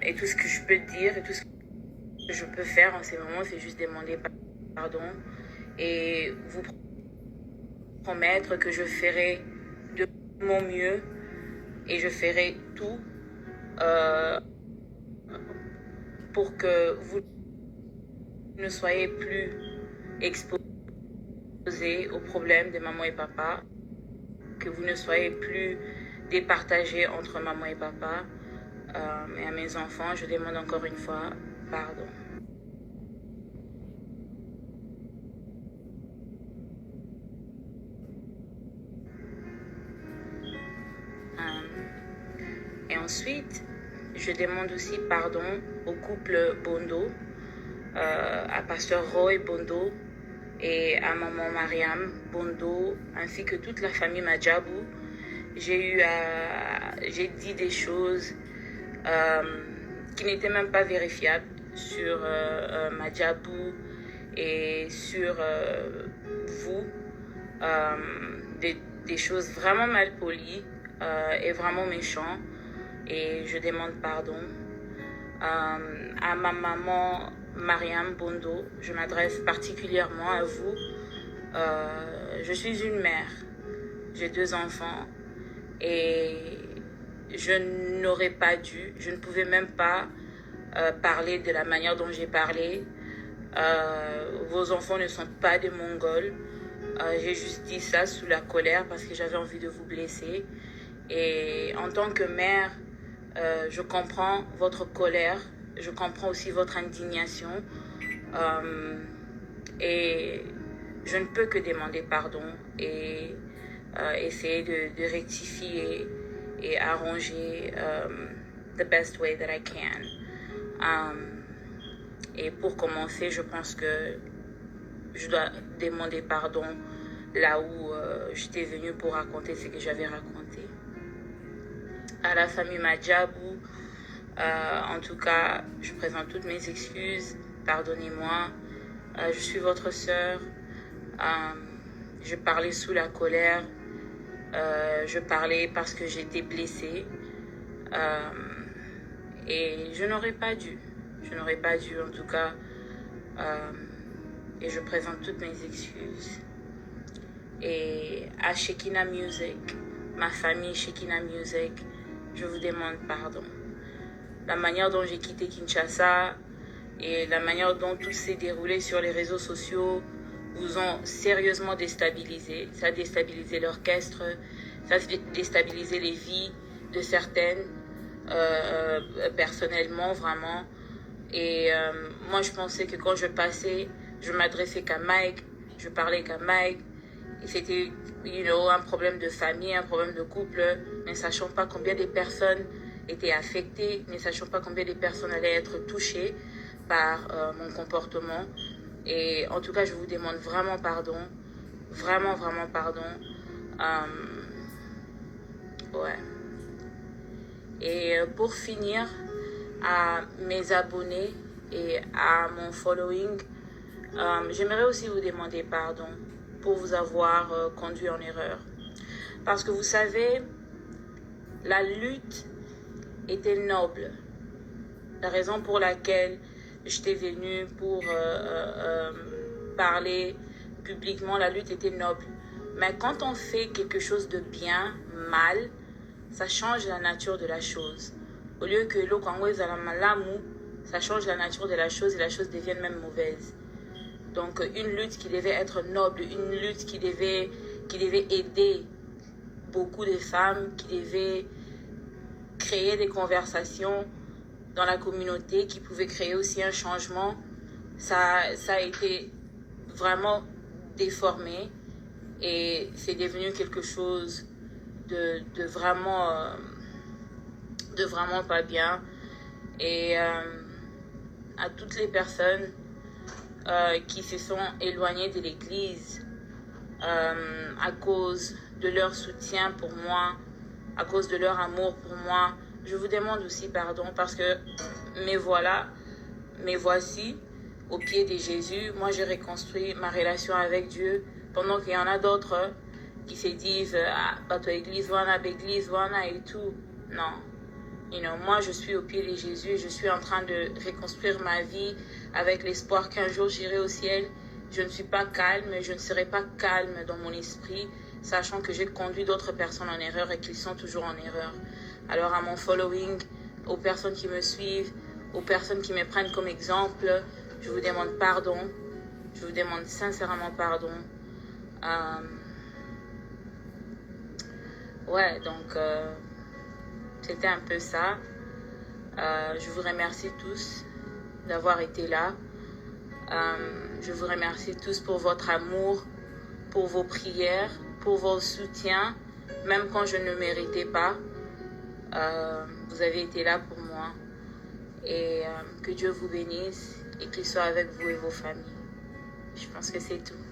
Et tout ce que je peux dire et tout ce que je peux faire en ces moments, c'est juste demander pardon et vous promettre que je ferai de mon mieux et je ferai tout pour que vous ne soyez plus exposés aux problèmes de maman et papa, que vous ne soyez plus départagés entre maman et papa. Et à mes enfants, je demande encore une fois pardon. Et ensuite, je demande aussi pardon au couple Bondo, à Pasteur Roy Bondo et à maman Mariam Bondo, ainsi que toute la famille Madjabou. J'ai dit des choses qui n'étaient même pas vérifiables sur Madjabou et sur vous, des choses vraiment mal polies et vraiment méchantes. Et je demande pardon. À ma maman Mariam Bondo, je m'adresse particulièrement à vous. Je suis une mère, j'ai 2 enfants et je n'aurais pas dû, je ne pouvais même pas parler de la manière dont j'ai parlé. Vos enfants ne sont pas des Mongols. J'ai juste dit ça sous la colère parce que j'avais envie de vous blesser. Et en tant que mère, je comprends votre colère, je comprends aussi votre indignation et je ne peux que demander pardon et essayer de rectifier et arranger the best way that I can. Et pour commencer, je pense que je dois demander pardon là où j'étais venue pour raconter ce que j'avais raconté. À la famille Madjabou, en tout cas, je présente toutes mes excuses. Pardonnez-moi. Je suis votre sœur. Je parlais sous la colère. Je parlais parce que j'étais blessée. Et je n'aurais pas dû. Je n'aurais pas dû, en tout cas. Et je présente toutes mes excuses. Et à Shekinah Music, ma famille Shekinah Music, je vous demande pardon. La manière dont j'ai quitté Kinshasa et la manière dont tout s'est déroulé sur les réseaux sociaux vous ont sérieusement déstabilisé. Ça a déstabilisé l'orchestre, ça a déstabilisé les vies de certaines, personnellement, vraiment. Et moi, je pensais que quand je passais, je m'adressais qu'à Mike, je parlais qu'à Mike. Et c'était, un problème de famille, un problème de couple, ne sachant pas combien de personnes étaient affectées, ne sachant pas combien de personnes allaient être touchées par mon comportement. Et en tout cas, je vous demande vraiment pardon, vraiment, vraiment pardon. Ouais. Et pour finir, à mes abonnés et à mon following, j'aimerais aussi vous demander pardon pour vous avoir conduit en erreur. Parce que vous savez, la lutte était noble. La raison pour laquelle j'étais venue pour parler publiquement, la lutte était noble. Mais quand on fait quelque chose de bien, mal, ça change la nature de la chose. Au lieu que l'eau kangwez à la malamu, ça change la nature de la chose et la chose devient même mauvaise. Donc une lutte qui devait être noble, une lutte qui devait aider beaucoup de femmes, qui devait créer des conversations dans la communauté, qui pouvait créer aussi un changement, ça a été vraiment déformé et c'est devenu quelque chose de vraiment pas bien. Et à toutes les personnes qui se sont éloignées de l'église à cause de leur soutien pour moi, à cause de leur amour pour moi, je vous demande aussi pardon parce que me voici au pied de Jésus. Moi, j'ai reconstruit ma relation avec Dieu pendant qu'il y en a d'autres qui se disent ah, bateau église, wana, et tout. Non. Moi, je suis au pied de Jésus et je suis en train de reconstruire ma vie avec l'espoir qu'un jour j'irai au ciel. Je ne suis pas calme, je ne serai pas calme dans mon esprit, sachant que j'ai conduit d'autres personnes en erreur et qu'ils sont toujours en erreur. Alors à mon following, aux personnes qui me suivent, aux personnes qui me prennent comme exemple, je vous demande pardon. Je vous demande sincèrement pardon. C'était un peu ça. Je vous remercie tous d'avoir été là. Je vous remercie tous pour votre amour, pour vos prières, pour vos soutiens, même quand je ne méritais pas. Vous avez été là pour moi. Et que Dieu vous bénisse et qu'il soit avec vous et vos familles. Je pense que c'est tout.